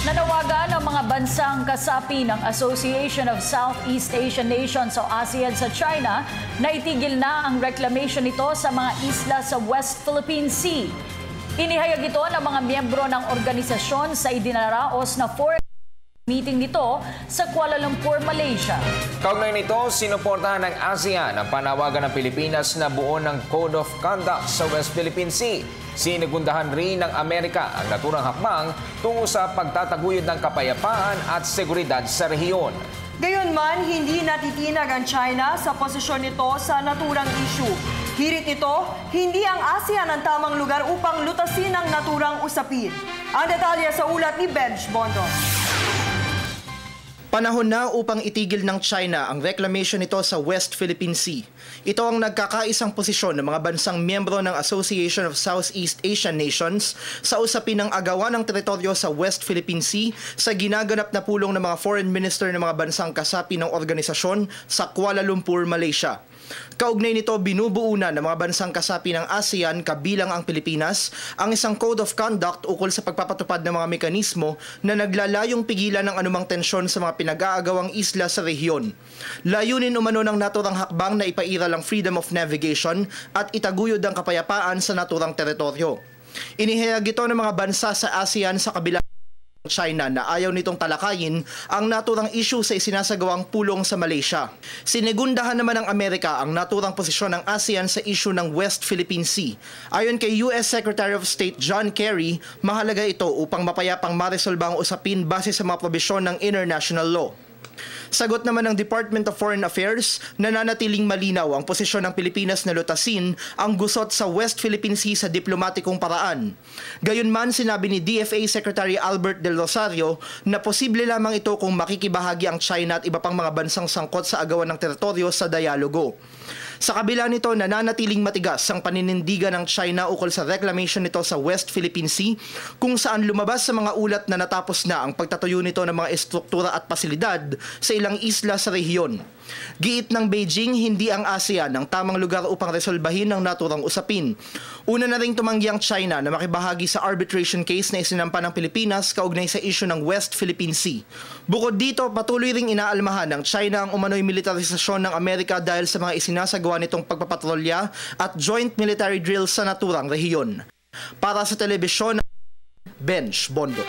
Nanawagan ang mga bansang kasapi ng Association of Southeast Asian Nations o ASEAN sa China na itigil na ang reclamation nito sa mga isla sa West Philippine Sea. Inihayag ito ng mga miyembro ng organisasyon sa idinaraos na foreign meeting nito sa Kuala Lumpur, Malaysia. Kaugnay nito, sinuportahan ng ASEAN ang panawagan ng Pilipinas na buo ng Code of Conduct sa West Philippine Sea. Sinegundahan rin ng Amerika ang naturang hakbang tungo sa pagtataguyod ng kapayapaan at seguridad sa rehiyon. Gayunman, hindi natitinag ang China sa posisyon nito sa naturang issue. Hirit nito, hindi ang ASEAN ang tamang lugar upang lutasin ang naturang usapin. Ang detalye sa ulat ni Benj Bondo. Panahon na upang itigil ng China ang reclamation nito sa West Philippine Sea. Ito ang nagkakaisang posisyon ng mga bansang miyembro ng Association of Southeast Asian Nations sa usapin ng agawan ng teritoryo sa West Philippine Sea sa ginaganap na pulong ng mga foreign minister ng mga bansang kasapi ng organisasyon sa Kuala Lumpur, Malaysia. Kaugnay nito, binubuo na ng mga bansang kasapi ng ASEAN kabilang ang Pilipinas ang isang Code of Conduct ukol sa pagpapatupad ng mga mekanismo na naglalayong pigilan ng anumang tensyon sa mga pinag-aagawang isla sa rehiyon. Layunin umano ng naturang hakbang na ipairal ang freedom of navigation at itaguyod ang kapayapaan sa naturang teritoryo. Inihayag ito ng mga bansa sa ASEAN sa kabila China na ayaw nitong talakayin ang naturang issue sa isinasagawang pulong sa Malaysia. Sinegundahan naman ng Amerika ang naturang posisyon ng ASEAN sa issue ng West Philippine Sea. Ayon kay US Secretary of State John Kerry, mahalaga ito upang mapayapang maresolba ang usapin base sa mga probisyon ng international law. Sagot naman ng Department of Foreign Affairs, nananatiling malinaw ang posisyon ng Pilipinas na lutasin ang gusot sa West Philippine Sea sa diplomatikong paraan. Gayunman, sinabi ni DFA Secretary Albert Del Rosario na posible lamang ito kung makikibahagi ang China at iba pang mga bansang sangkot sa agawan ng teritoryo sa dialogo. Sa kabila nito, nananatiling matigas ang paninindigan ng China ukol sa reclamation nito sa West Philippine Sea, kung saan lumabas sa mga ulat na natapos na ang pagtatayo nito ng mga estruktura at pasilidad sa ilang isla sa rehiyon. Giit ng Beijing, hindi ang ASEAN ang tamang lugar upang resolbahin ang naturang usapin. Una na ring tumanggi ang China na makibahagi sa arbitration case na isinampa ng Pilipinas kaugnay sa issue ng West Philippine Sea. Bukod dito, patuloy ring inaalmahan ng China ang umano'y militarisasyon ng Amerika dahil sa mga isinasagawa nitong pagpapatrolya at joint military drills sa naturang rehiyon. Para sa telebisyon, Benj Bondo.